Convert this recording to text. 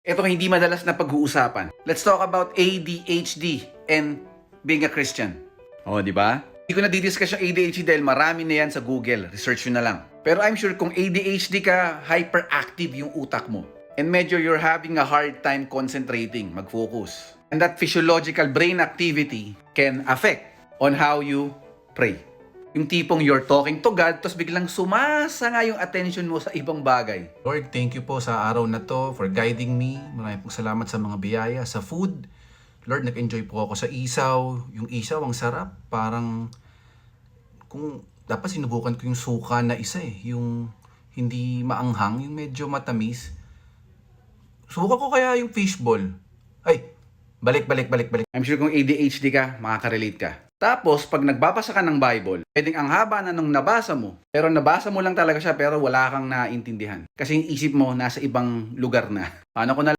Ito hindi madalas na pag-uusapan. Let's talk about ADHD and being a Christian. Oh, di ba? Hindi ko na didiscuss yung ADHD dahil marami na yan sa Google. Research nyo na lang. Pero I'm sure kung ADHD ka, hyperactive yung utak mo. And medyo you're having a hard time concentrating, mag-focus. And that physiological brain activity can affect on how you pray. Yung tipong you're talking to God, tapos biglang sumasa nga yung attention mo sa ibang bagay. Lord, thank you po sa araw na to for guiding me. Maraming pong salamat sa mga biyaya, sa food. Lord, nag-enjoy po ako sa isaw. Yung isaw, ang sarap. Parang, kung dapat sinubukan ko yung suka na isa yung hindi maanghang, yung medyo matamis. Subukan ko kaya yung fishball. Ay, balik. I'm sure kung ADHD ka, makaka-relate ka. Tapos, pag nagbabasa ka ng Bible, pwedeng ang haba na nung nabasa mo, pero nabasa mo lang talaga siya pero wala kang naintindihan. Kasi yung isip mo nasa ibang lugar na. Paano ko na